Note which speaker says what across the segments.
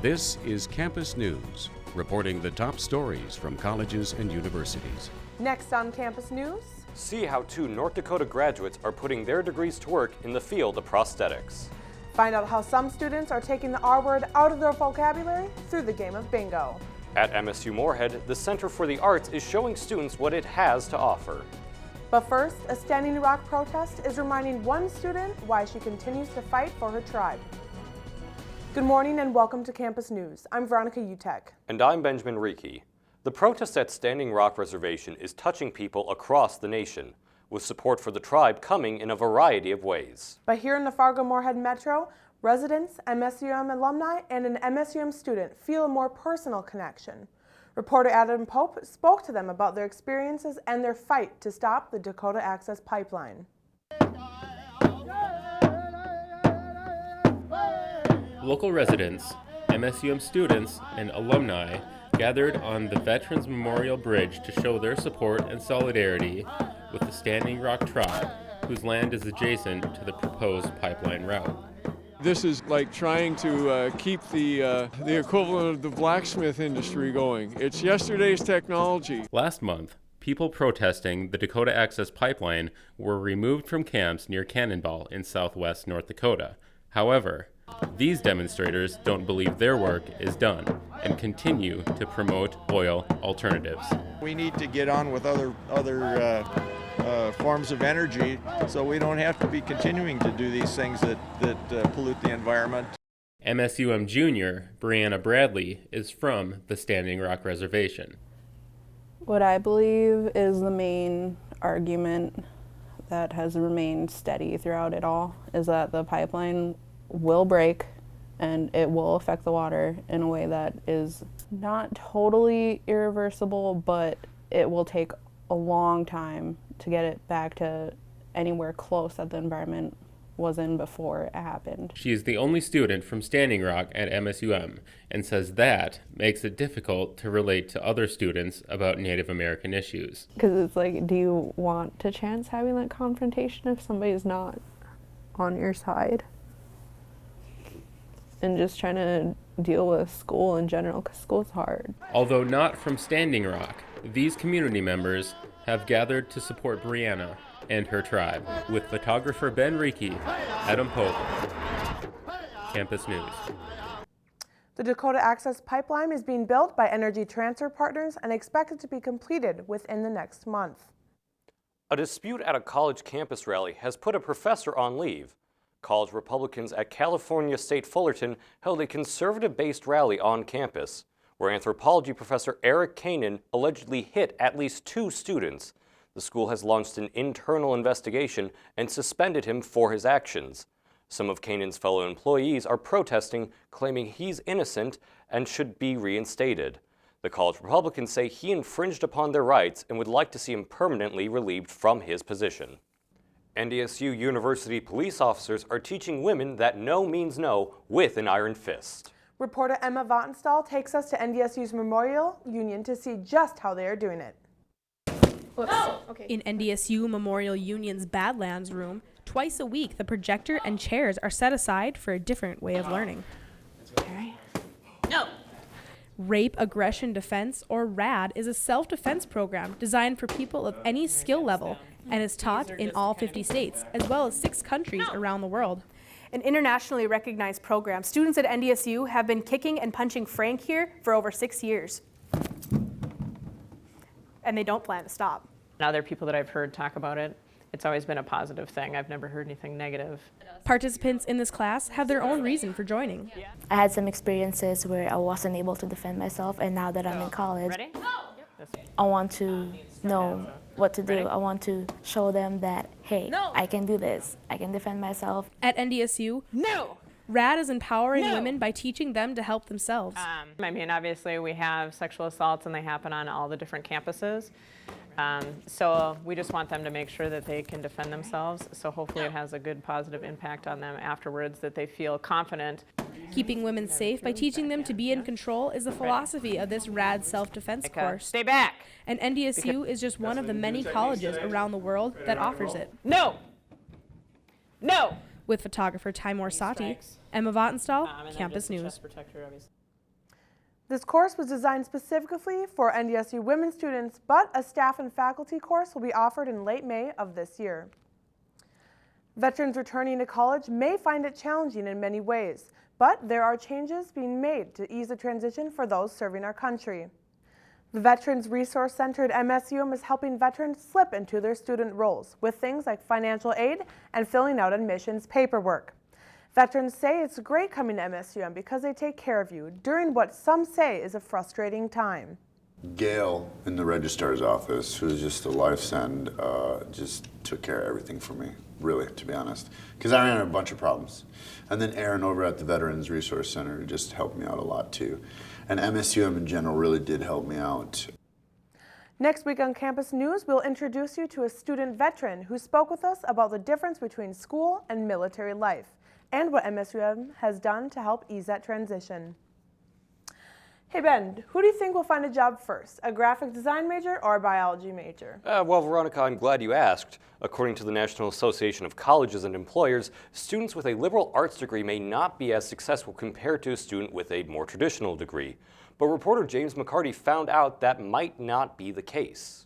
Speaker 1: This is Campus News, reporting the top stories from colleges and universities.
Speaker 2: Next on Campus News,
Speaker 3: see how 2 North Dakota graduates are putting their degrees to work in the field of prosthetics.
Speaker 2: Find out how some students are taking the R word out of their vocabulary through the game of bingo.
Speaker 3: At MSU Moorhead, the Center for the Arts is showing students what it has to offer.
Speaker 2: But first, a Standing Rock protest is reminding one student why she continues to fight for her tribe. Good morning and welcome to Campus News. I'm Veronica Utek.
Speaker 3: And I'm Benjamin Reiki. The protest at Standing Rock Reservation is touching people across the nation, with support for the tribe coming in a variety of ways.
Speaker 2: But here in the Fargo-Moorhead Metro, residents, MSUM alumni, and an MSUM student feel a more personal connection. Reporter Adam Pope spoke to them about their experiences and their fight to stop the Dakota Access Pipeline.
Speaker 4: Local residents, MSUM students, and alumni gathered on the Veterans Memorial Bridge to show their support and solidarity with the Standing Rock tribe, whose land is adjacent to the proposed pipeline route.
Speaker 5: This is like trying to keep the equivalent of the blacksmith industry going. It's yesterday's technology.
Speaker 4: Last month, people protesting the Dakota Access Pipeline were removed from camps near Cannonball in southwest North Dakota. However, these demonstrators don't believe their work is done and continue to promote oil alternatives.
Speaker 6: We need to get on with other forms of energy so we don't have to be continuing to do these things that pollute the environment.
Speaker 4: MSUM junior Brianna Bradley is from the Standing Rock Reservation.
Speaker 7: What I believe is the main argument that has remained steady throughout it all is that the pipeline will break and it will affect the water in a way that is not totally irreversible, but it will take a long time to get it back to anywhere close that the environment was in before it happened.
Speaker 4: She is the only student from Standing Rock at MSUM and says that makes it difficult to relate to other students about Native American issues.
Speaker 7: Because it's like, do you want to chance having that confrontation if somebody's not on your side? And just trying to deal with school in general, because school's hard.
Speaker 4: Although not from Standing Rock, these community members have gathered to support Brianna and her tribe. With photographer Ben Reiki, Adam Pope, Campus News.
Speaker 2: The Dakota Access Pipeline is being built by Energy Transfer Partners and expected to be completed within the next month.
Speaker 3: A dispute at a college campus rally has put a professor on leave. College Republicans at California State Fullerton held a conservative-based rally on campus, where anthropology professor Eric Kanan allegedly hit at least 2 students. The school has launched an internal investigation and suspended him for his actions. Some of Kanan's fellow employees are protesting, claiming he's innocent and should be reinstated. The college Republicans say he infringed upon their rights and would like to see him permanently relieved from his position. NDSU University police officers are teaching women that no means no with an iron fist.
Speaker 2: Reporter Emma Vattenstall takes us to NDSU's Memorial Union to see just how they are doing it.
Speaker 8: Whoops. Okay. In NDSU Memorial Union's Badlands room, twice a week the projector and chairs are set aside for a different way of learning.
Speaker 9: No.
Speaker 8: Rape Aggression Defense, or RAD, is a self-defense program designed for people of any skill level and is taught in all 50 states, as well as 6 countries around the world.
Speaker 9: An internationally recognized program. Students at NDSU have been kicking and punching Frank here for over 6 years. And they don't plan to stop.
Speaker 10: Other people that I've heard talk about it, it's always been a positive thing. I've never heard anything negative.
Speaker 8: Participants in this class have their own reason for joining.
Speaker 11: I had some experiences where I wasn't able to defend myself, and now that I'm in college, I want to know what to do. I want to show them that, hey, I can do this. I can defend myself.
Speaker 8: At NDSU, RAD is empowering women by teaching them to help themselves.
Speaker 10: I mean, obviously we have sexual assaults and they happen on all the different campuses. So we just want them to make sure that they can defend themselves. So hopefully it has a good positive impact on them afterwards, that they feel confident.
Speaker 8: Keeping women safe by teaching them to be in control is the philosophy of this RAD self-defense course.
Speaker 10: Stay back!
Speaker 8: And NDSU is just one of the many colleges around the world that offers it.
Speaker 10: No! No!
Speaker 8: With photographer Timur Sati, Emma Vattenstall, Campus News.
Speaker 2: This course was designed specifically for NDSU women students, but a staff and faculty course will be offered in late May of this year. Veterans returning to college may find it challenging in many ways, but there are changes being made to ease the transition for those serving our country. The Veterans Resource Center at MSUM is helping veterans slip into their student roles with things like financial aid and filling out admissions paperwork. Veterans say it's great coming to MSUM because they take care of you during what some say is a frustrating time.
Speaker 12: Gail in the registrar's office, who's just a lifesend, just took care of everything for me, really, to be honest, because I ran a bunch of problems. And then Aaron over at the Veterans Resource Center just helped me out a lot too. And MSUM in general really did help me out.
Speaker 2: Next week on Campus News, we'll introduce you to a student veteran who spoke with us about the difference between school and military life and what MSUM has done to help ease that transition. Hey Ben, who do you think will find a job first, a graphic design major or a biology major?
Speaker 3: Well, Veronica, I'm glad you asked. According to the National Association of Colleges and Employers, students with a liberal arts degree may not be as successful compared to a student with a more traditional degree. But reporter James McCarty found out that might not be the case.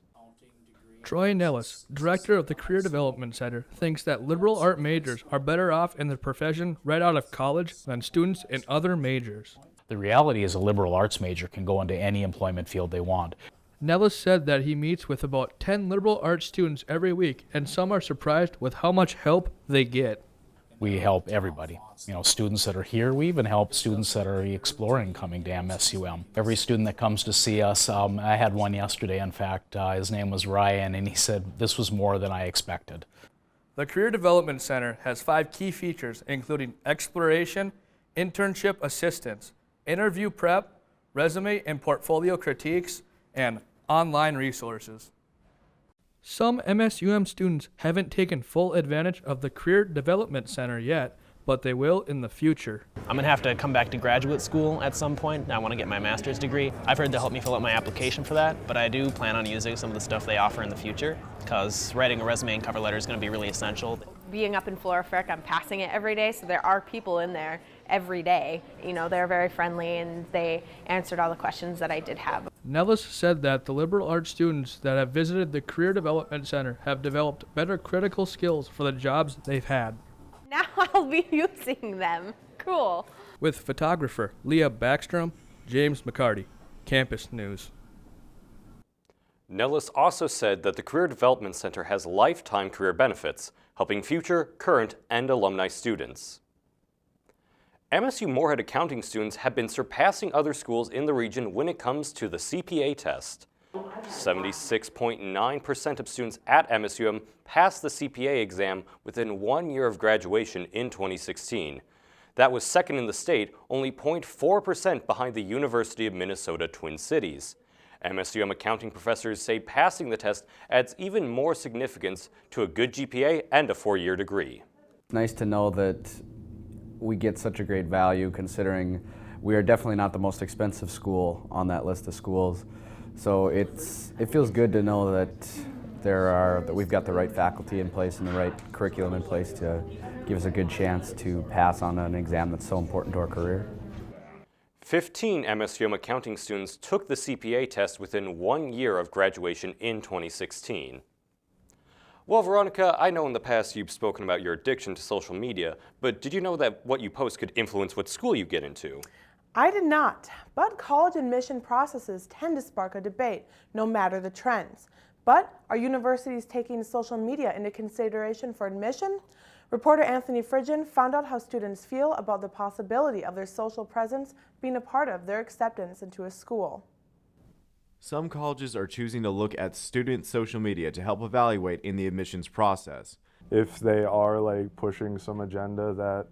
Speaker 13: Troy Nellis, director of the Career Development Center, thinks that liberal art majors are better off in their profession right out of college than students in other majors.
Speaker 14: The reality is a liberal arts major can go into any employment field they want.
Speaker 13: Nellis said that he meets with about 10 liberal arts students every week, and some are surprised with how much help they get.
Speaker 14: We help everybody. You know, students that are here, we even help students that are exploring coming to MSUM. Every student that comes to see us, I had one yesterday, in fact, his name was Ryan, and he said, this was more than I expected.
Speaker 13: The Career Development Center has 5 key features, including exploration, internship assistance, interview prep, resume and portfolio critiques, and online resources. Some MSUM students haven't taken full advantage of the Career Development Center yet, but they will in the future.
Speaker 15: I'm going to have to come back to graduate school at some point. I want to get my master's degree. I've heard they'll help me fill out my application for that, but I do plan on using some of the stuff they offer in the future, because writing a resume and cover letter is going to be really essential.
Speaker 16: Being up in Flora Frick, I'm passing it every day, so there are people in there every day. You know, they're very friendly and they answered all the questions that I did have.
Speaker 13: Nellis said that the liberal arts students that have visited the Career Development Center have developed better critical skills for the jobs they've had.
Speaker 16: Now I'll be using them. Cool.
Speaker 13: With photographer Leah Backstrom, James McCarty, Campus News.
Speaker 3: Nellis also said that the Career Development Center has lifetime career benefits, helping future, current, and alumni students. MSU Moorhead accounting students have been surpassing other schools in the region when it comes to the CPA test. 76.9% of students at MSUM passed the CPA exam within 1 year of graduation in 2016. That was second in the state, only 0.4% behind the University of Minnesota Twin Cities. MSUM accounting professors say passing the test adds even more significance to a good GPA and a 4-year degree.
Speaker 17: It's nice to know that we get such a great value, considering we are definitely not the most expensive school on that list of schools. So it feels good to know that we've got the right faculty in place and the right curriculum in place to give us a good chance to pass on an exam that's so important to our career.
Speaker 3: 15 MSUM accounting students took the CPA test within 1 year of graduation in 2016. Well, Veronica, I know in the past you've spoken about your addiction to social media, but did you know that what you post could influence what school you get into?
Speaker 2: I did not, but college admission processes tend to spark a debate, no matter the trends. But are universities taking social media into consideration for admission? Reporter Anthony Frigian found out how students feel about the possibility of their social presence being a part of their acceptance into a school.
Speaker 18: Some colleges are choosing to look at student social media to help evaluate in the admissions process.
Speaker 5: If they are like pushing some agenda that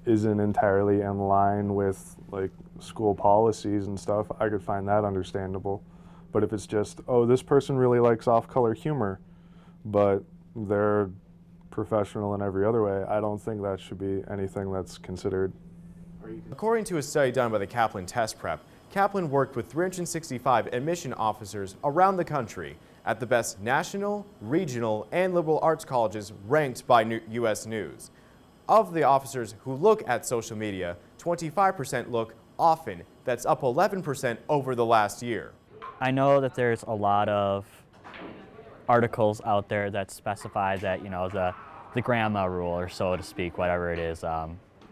Speaker 5: isn't entirely in line with like school policies and stuff, I could find that understandable. But if it's just, oh, this person really likes off-color humor, but they're professional in every other way, I don't think that should be anything that's considered.
Speaker 18: According to a study done by the Kaplan Test Prep, Kaplan worked with 365 admission officers around the country at the best national, regional, and liberal arts colleges ranked by U.S. News. Of the officers who look at social media, 25% look often. That's up 11% over the last year.
Speaker 19: I know that there's a lot of articles out there that specify that, you know, the grandma rule, or so to speak, whatever it is.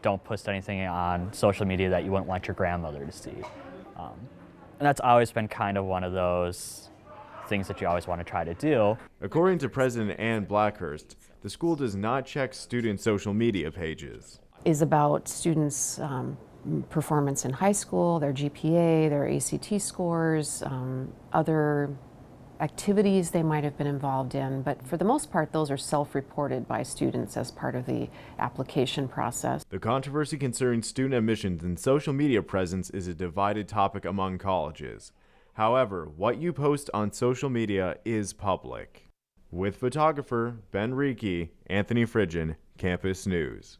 Speaker 19: Don't post anything on social media that you wouldn't want your grandmother to see. And that's always been kind of one of those things that you always want to try to do.
Speaker 18: According to President Ann Blackhurst, the school does not check student social media pages.
Speaker 20: Is about students' performance in high school, their GPA, their ACT scores, other activities they might have been involved in, but for the most part those are self-reported by students as part of the application process.
Speaker 18: The controversy concerning student admissions and social media presence is a divided topic among colleges. However, what you post on social media is public. With photographer Ben Reiki, Anthony Fridgen, Campus News.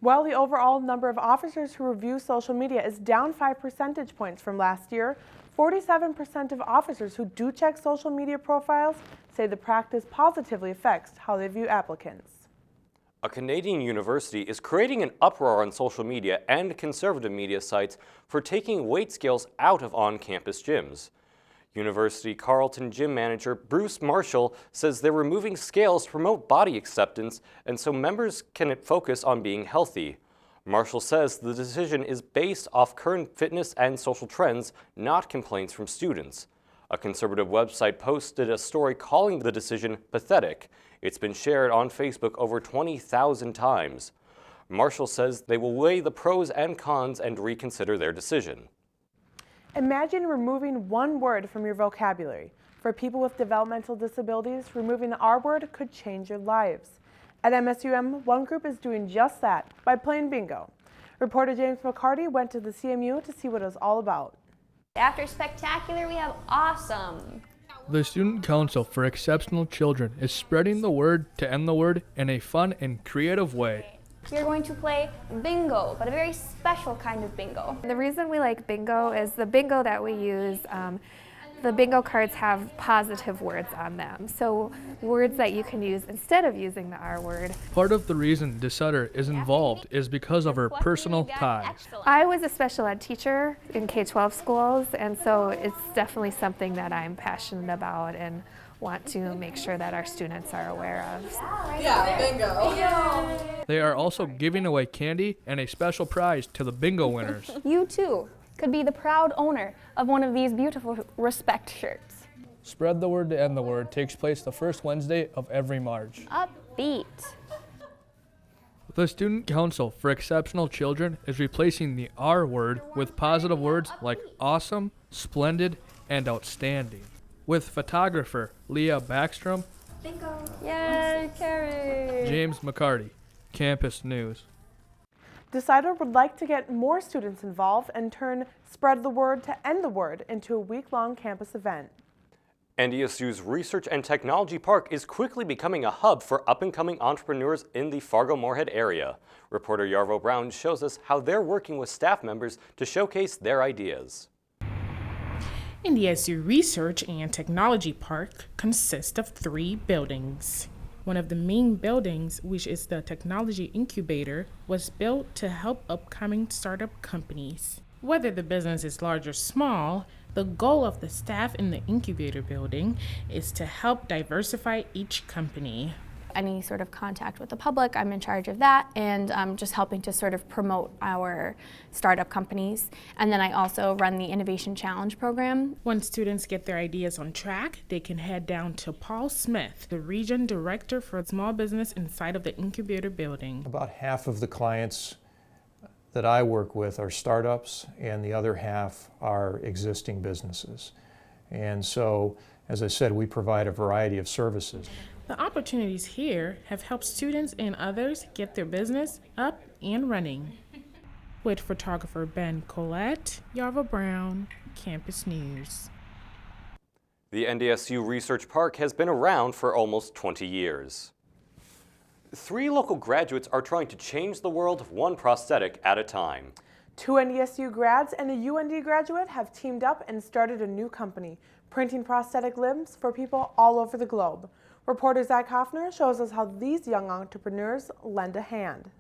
Speaker 2: While the overall number of officers who review social media is down 5 percentage points from last year, 47% of officers who do check social media profiles say the practice positively affects how they view applicants.
Speaker 3: A Canadian university is creating an uproar on social media and conservative media sites for taking weight scales out of on-campus gyms. University Carleton gym manager Bruce Marshall says they're removing scales to promote body acceptance and so members can focus on being healthy. Marshall says the decision is based off current fitness and social trends, not complaints from students. A conservative website posted a story calling the decision pathetic. It's been shared on Facebook over 20,000 times. Marshall says they will weigh the pros and cons and reconsider their decision.
Speaker 2: Imagine removing one word from your vocabulary. For people with developmental disabilities, removing the R word could change your lives. At MSUM, one group is doing just that by playing bingo. Reporter James McCarty went to the CMU to see what it was all about.
Speaker 21: After spectacular, we have awesome.
Speaker 13: The Student Council for Exceptional Children is spreading the word to end the word in a fun and creative way.
Speaker 21: We're going to play bingo, but a very special kind of bingo.
Speaker 22: The reason we like bingo is the bingo that we use, the bingo cards have positive words on them. So words that you can use instead of using the R word.
Speaker 13: Part of the reason DeSutter is involved is because of her personal ties.
Speaker 22: I was a special ed teacher in K-12 schools, and so it's definitely something that I'm passionate about and want to make sure that our students are aware of.
Speaker 21: Yeah, bingo. Yeah.
Speaker 13: They are also giving away candy and a special prize to the bingo winners.
Speaker 21: You too could be the proud owner of one of these beautiful Respect shirts.
Speaker 13: Spread the word to end the word takes place the first Wednesday of every March.
Speaker 21: Upbeat.
Speaker 13: The Student Council for Exceptional Children is replacing the R word with positive words like awesome, splendid, and outstanding. With photographer Leah Backstrom,
Speaker 21: Bingo. Yay, Carrie.
Speaker 13: James McCarty, Campus News.
Speaker 2: DeSutter would like to get more students involved and turn Spread the Word to End the Word into a week-long campus event.
Speaker 3: NDSU's Research and Technology Park is quickly becoming a hub for up-and-coming entrepreneurs in the Fargo-Moorhead area. Reporter Yarvo Brown shows us how they're working with staff members to showcase their ideas.
Speaker 23: NDSU Research and Technology Park consists of 3 buildings. One of the main buildings, which is the Technology Incubator, was built to help upcoming startup companies. Whether the business is large or small, the goal of the staff in the incubator building is to help diversify each company.
Speaker 22: Any sort of contact with the public, I'm in charge of that, and just helping to sort of promote our startup companies. And then I also run the Innovation Challenge program.
Speaker 23: Once students get their ideas on track, they can head down to Paul Smith, the region director for small business inside of the incubator building.
Speaker 24: About half of the clients that I work with are startups, and the other half are existing businesses. And so, as I said, we provide a variety of services.
Speaker 23: The opportunities here have helped students and others get their business up and running. With photographer Ben Collette, Yarva Brown, Campus News.
Speaker 3: The NDSU Research Park has been around for almost 20 years. 3 local graduates are trying to change the world one prosthetic at a time.
Speaker 2: 2 NDSU grads and a UND graduate have teamed up and started a new company, printing prosthetic limbs for people all over the globe. Reporter Zach Hoffner shows us how these young entrepreneurs lend a hand.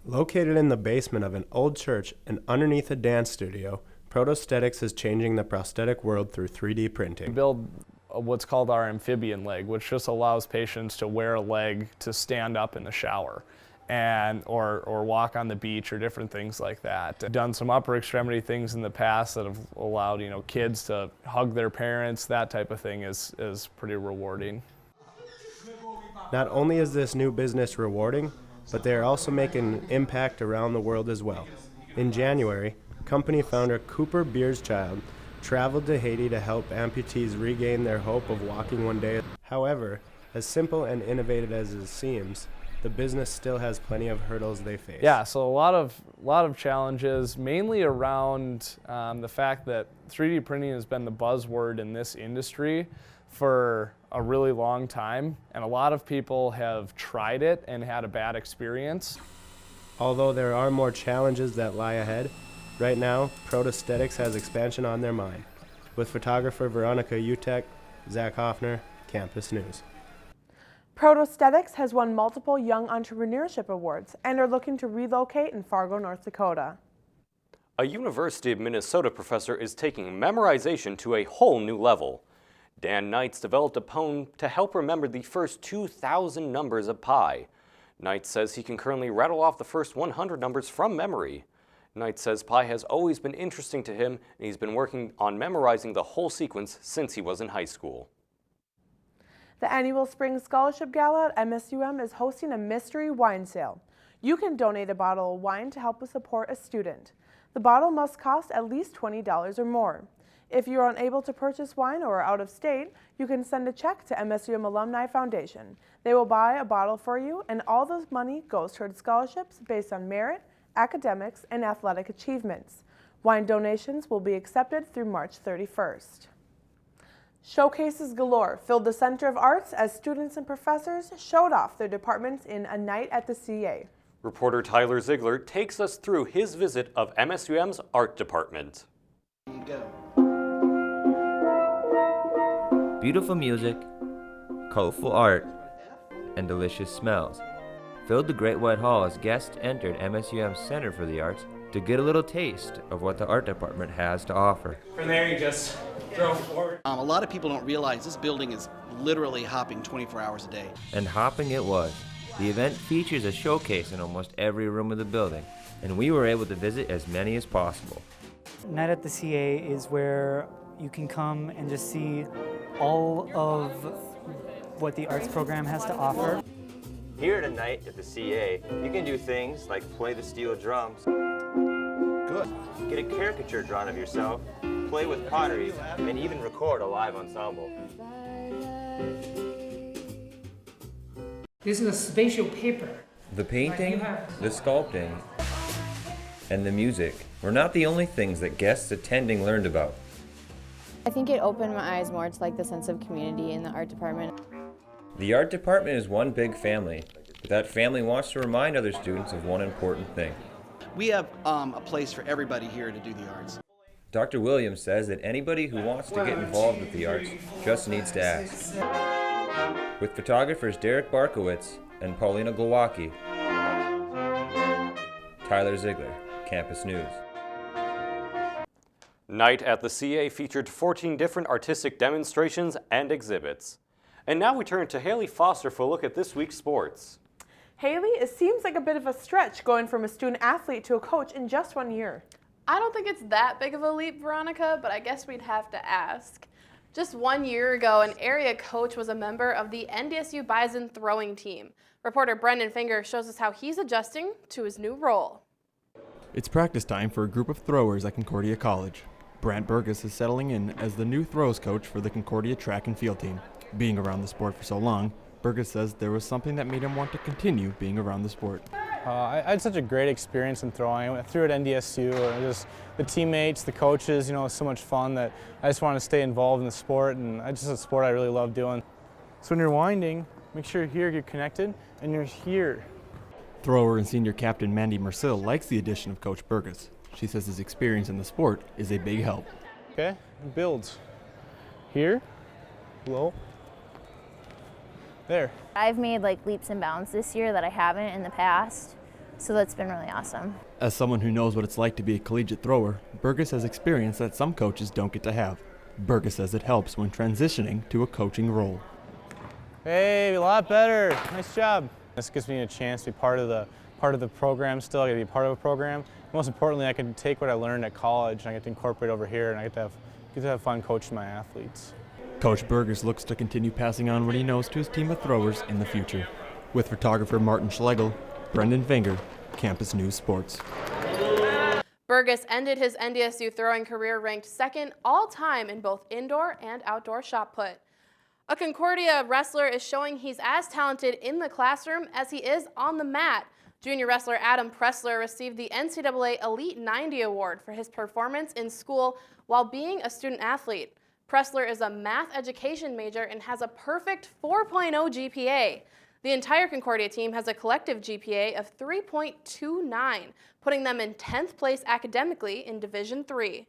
Speaker 1: Located in the basement of an old church and underneath a dance studio, Protosthetics is changing the prosthetic world through 3D printing.
Speaker 13: We build what's called our amphibian leg, which just allows patients to wear a leg to stand up in the shower and or walk on the beach or different things like that. I've done some upper extremity things in the past that have allowed, you know, kids to hug their parents. That type of thing is pretty rewarding.
Speaker 1: Not only is this new business rewarding, but they are also making an impact around the world as well. In January, company founder Cooper Beerschild traveled to Haiti to help amputees regain their hope of walking one day. However, as simple and innovative as it seems, the business still has plenty of hurdles they face.
Speaker 13: Yeah, so a lot of challenges, mainly around the fact that 3D printing has been the buzzword in this industry for a really long time, and a lot of people have tried it and had a bad experience.
Speaker 1: Although there are more challenges that lie ahead, right now, Protosthetics has expansion on their mind. With photographer Veronica Utek, Zach Hoffner, Campus News.
Speaker 2: Protosthetics has won multiple Young Entrepreneurship Awards and are looking to relocate in Fargo, North Dakota.
Speaker 3: A University of Minnesota professor is taking memorization to a whole new level. Dan Knights developed a poem to help remember the first 2,000 numbers of pi. Knights says he can currently rattle off the first 100 numbers from memory. Knights says pi has always been interesting to him, and he's been working on memorizing the whole sequence since he was in high school.
Speaker 2: The annual Spring Scholarship Gala at MSUM is hosting a mystery wine sale. You can donate a bottle of wine to help support a student. The bottle must cost at least $20 or more. If you are unable to purchase wine or are out of state, you can send a check to MSUM Alumni Foundation. They will buy a bottle for you, and all the money goes toward scholarships based on merit, academics, and athletic achievements. Wine donations will be accepted through March 31st. Showcases galore filled the Center of Arts as students and professors showed off their departments in A Night at the CA.
Speaker 3: Reporter Tyler Ziegler takes us through his visit of MSUM's art department.
Speaker 4: There you go. Beautiful music, colorful art, and delicious smells filled the Great White Hall as guests entered MSUM's Center for the Arts to get a little taste of what the art department has to offer.
Speaker 6: From there, you just drove forward.
Speaker 7: A lot of people don't realize this building is literally hopping 24 hours a day.
Speaker 4: And hopping it was. The event features a showcase in almost every room of the building, and we were able to visit as many as possible.
Speaker 25: Night at the CA is where you can come and just see all of what the arts program has to offer.
Speaker 4: Here tonight at the CA, you can do things like play the steel drums, good, get a caricature drawn of yourself, play with pottery, and even record a live ensemble.
Speaker 6: This is a spatial paper.
Speaker 4: The painting, the sculpting, and the music were not the only things that guests attending learned about.
Speaker 26: I think it opened my eyes more to like the sense of community in the art department.
Speaker 4: The art department is one big family, but that family wants to remind other students of one important thing.
Speaker 7: We have a place for everybody here to do the arts.
Speaker 4: Dr. Williams says that anybody who wants to get involved with the arts just needs to ask. With photographers Derek Berghuis and Paulina Glowacki, Tyler Ziegler, Campus News.
Speaker 3: Night at the CA featured 14 different artistic demonstrations and exhibits. And now we turn to Haley Foster for a look at this week's sports.
Speaker 2: Haley, it seems like a bit of a stretch going from a student athlete to a coach in just 1 year.
Speaker 27: I don't think it's that big of a leap, Veronica, but I guess we'd have to ask. Just 1 year ago, an area coach was a member of the NDSU Bison throwing team. Reporter Brendan Finger shows us how he's adjusting to his new role.
Speaker 28: It's practice time for a group of throwers at Concordia College. Brandt Berghuis is settling in as the new throws coach for the Concordia track and field team. Being around the sport for so long, Berghuis says there was something that made him want to continue being around the sport.
Speaker 29: I had such a great experience in throwing. I went through at NDSU, and just the teammates, the coaches, it was so much fun that I just wanted to stay involved in the sport, and it's just a sport I really love doing. So when you're winding, make sure you're connected, and you're here.
Speaker 28: Thrower and senior captain Mandy Mercil likes the addition of Coach Berghuis. She says his experience in the sport is a big help.
Speaker 29: Okay, builds. Here, low, there.
Speaker 30: I've made like leaps and bounds this year that I haven't in the past.
Speaker 8: So that's been really awesome.
Speaker 28: As someone who knows what it's like to be a collegiate thrower, Berghuis has experience that some coaches don't get to have. Berghuis says it helps when transitioning to a coaching role.
Speaker 29: Hey, a lot better. Nice job. This gives me a chance to be part of the program still. I get to be part of a program. Most importantly, I can take what I learned at college and I get to incorporate over here, and I get to have fun coaching my athletes.
Speaker 28: Coach Berghuis looks to continue passing on what he knows to his team of throwers in the future. With photographer Martin Schlegel, Brendan Finger, Campus News Sports.
Speaker 27: Berghuis ended his NDSU throwing career ranked second all-time in both indoor and outdoor shot put. A Concordia wrestler is showing he's as talented in the classroom as he is on the mat. Junior wrestler Adam Pressler received the NCAA Elite 90 Award for his performance in school while being a student athlete. Pressler is a math education major and has a perfect 4.0 GPA. The entire Concordia team has a collective GPA of 3.29, putting them in 10th place academically in Division III.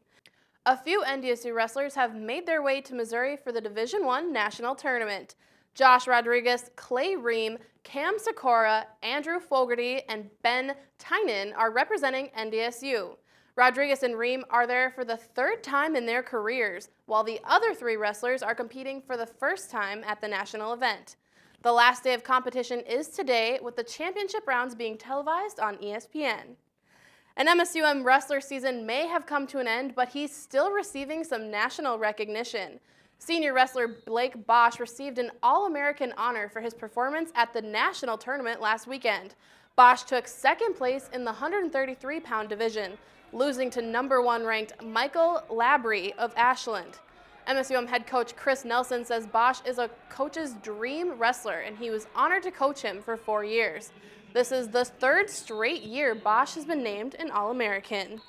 Speaker 27: A few NDSU wrestlers have made their way to Missouri for the Division I National Tournament. Josh Rodriguez, Clay Ream, Cam Sikora, Andrew Fogarty, and Ben Tynan are representing NDSU. Rodriguez and Ream are there for the third time in their careers, while the other three wrestlers are competing for the first time at the national event. The last day of competition is today, with the championship rounds being televised on ESPN. An MSUM wrestler season may have come to an end, but he's still receiving some national recognition. Senior wrestler Blake Bosch received an All-American honor for his performance at the national tournament last weekend. Bosch took second place in the 133-pound division, losing to number 1 ranked Michael Labrie of Ashland. MSUM head coach Chris Nelson says Bosch is a coach's dream wrestler, and he was honored to coach him for 4 years. This is the third straight year Bosch has been named an All-American.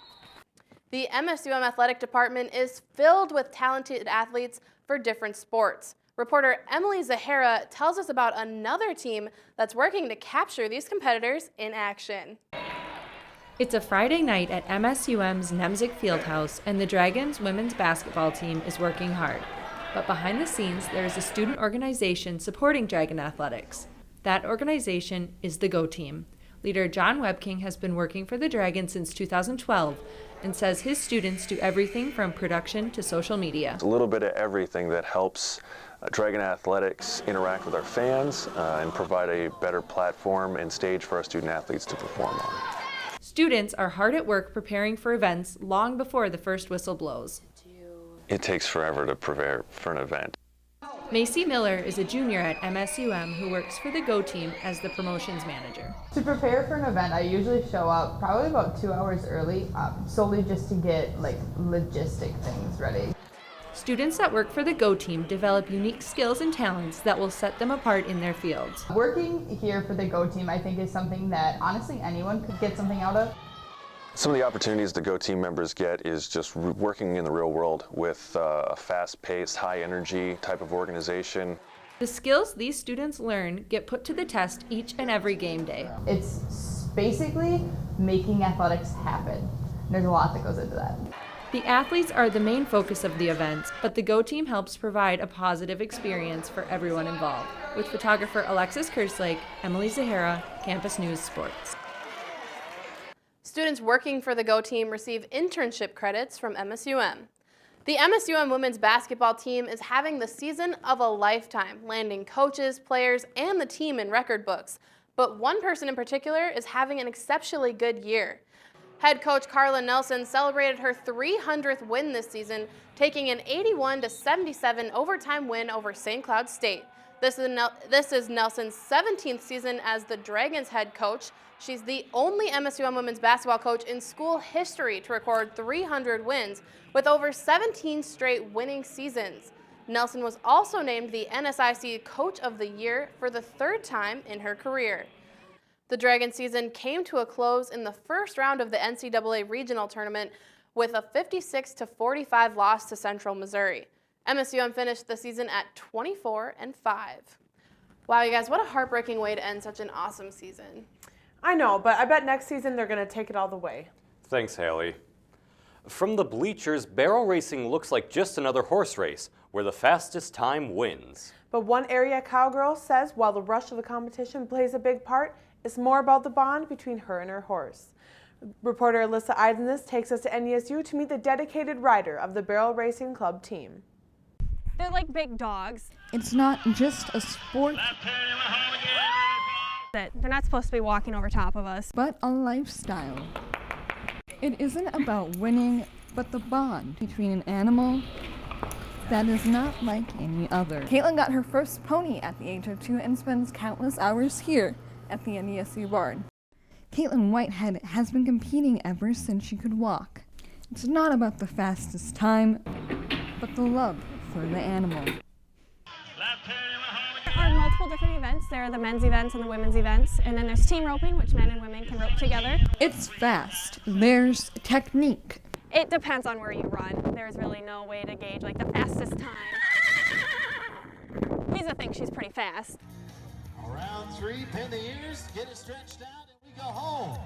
Speaker 27: The MSUM athletic department is filled with talented athletes for different sports. Reporter Emily Zahara tells us about another team that's working to capture these competitors in action.
Speaker 9: It's a Friday night at MSUM's Nemzik Fieldhouse, and the Dragons women's basketball team is working hard. But behind the scenes, there is a student organization supporting Dragon athletics. That organization is the Go Team. Leader John Webking has been working for the Dragons since 2012 and says his students do everything from production to social media.
Speaker 10: It's a little bit of everything that helps Dragon Athletics interact with our fans and provide a better platform and stage for our student athletes to perform on.
Speaker 9: Students are hard at work preparing for events long before the first whistle blows.
Speaker 10: It takes forever to prepare for an event.
Speaker 9: Macie Miller is a junior at MSUM who works for the Go Team as the promotions manager.
Speaker 11: To prepare for an event, I usually show up probably about 2 hours early, solely just to get logistic things ready.
Speaker 9: Students that work for the Go Team develop unique skills and talents that will set them apart in their fields.
Speaker 11: Working here for the Go Team, I think, is something that honestly anyone could get something out of.
Speaker 10: Some of the opportunities the Go Team members get is just working in the real world with a fast-paced, high-energy type of organization.
Speaker 9: The skills these students learn get put to the test each and every game day.
Speaker 11: It's basically making athletics happen. There's a lot that goes into that.
Speaker 9: The athletes are the main focus of the events, but the Go Team helps provide a positive experience for everyone involved. With photographer Alexis Kerslake, Emily Zahara, Campus News Sports.
Speaker 27: Students working for the Go Team receive internship credits from MSUM. The MSUM women's basketball team is having the season of a lifetime, landing coaches, players, and the team in record books. But one person in particular is having an exceptionally good year. Head coach Carla Nelson celebrated her 300th win this season, taking an 81-77 overtime win over St. Cloud State. This is Nelson's 17th season as the Dragons head coach. She's the only MSUM women's basketball coach in school history to record 300 wins, with over 17 straight winning seasons. Nelson was also named the NSIC Coach of the Year for the third time in her career. The Dragon season came to a close in the first round of the NCAA regional tournament with a 56-45 loss to Central Missouri. MSUM finished the season at 24-5. Wow, you guys, what a heartbreaking way to end such an awesome season.
Speaker 2: I know, but I bet next season they're going to take it all the way.
Speaker 3: Thanks, Haley. From the bleachers, barrel racing looks like just another horse race, where the fastest time wins.
Speaker 2: But one area cowgirl says while the rush of the competition plays a big part, It's more about the bond between her and her horse. Reporter Alyssa Eidsness takes us to NDSU to meet the dedicated rider of the Barrel Racing Club team.
Speaker 5: They're like big dogs.
Speaker 8: It's not just a sport,
Speaker 5: They're not supposed to be walking over top of us.
Speaker 8: but a lifestyle. It isn't about winning, but the bond between an animal that is not like any other. Caitlin got her first pony at the age of 2 and spends countless hours here at the NDSU barn. Caitlin Whitehead has been competing ever since she could walk. It's not about the fastest time, but the love for the animal.
Speaker 5: There are multiple different events. There are the men's events and the women's events, and then there's team roping, which men and women can rope together.
Speaker 8: It's fast. There's technique.
Speaker 5: It depends on where you run. There's really no way to gauge like the fastest time. Lisa thinks she's pretty fast.
Speaker 12: Round 3, pin the ears, get it stretched out, and we go home.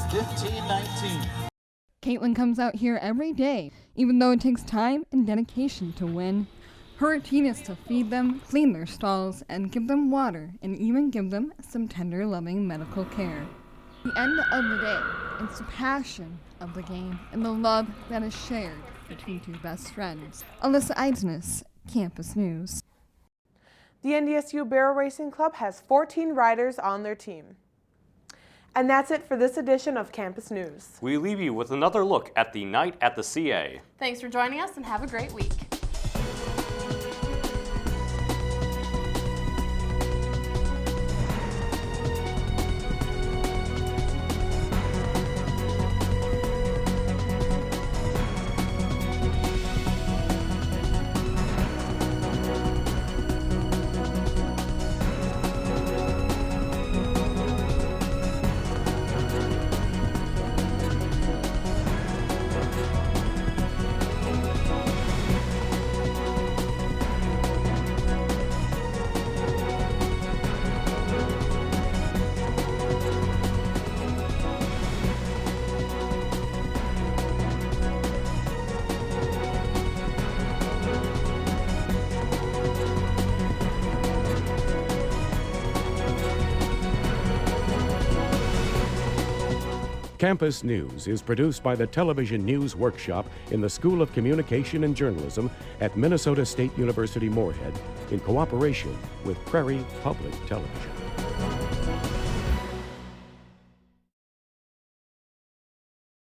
Speaker 12: 15-19.
Speaker 8: Caitlin comes out here every day, even though it takes time and dedication to win. Her routine is to feed them, clean their stalls, and give them water, and even give them some tender, loving medical care. At the end of the day, it's the passion of the game and the love that is shared between two best friends. Alyssa Eidsness, Campus News.
Speaker 2: The NDSU Barrel Racing Club has 14 riders on their team. And that's it for this edition of Campus News.
Speaker 3: We leave you with another look at the night at the CA.
Speaker 27: Thanks for joining us and have a great week.
Speaker 14: Campus News is produced by the Television News Workshop in the School of Communication and Journalism at Minnesota State University Moorhead in cooperation with Prairie Public Television.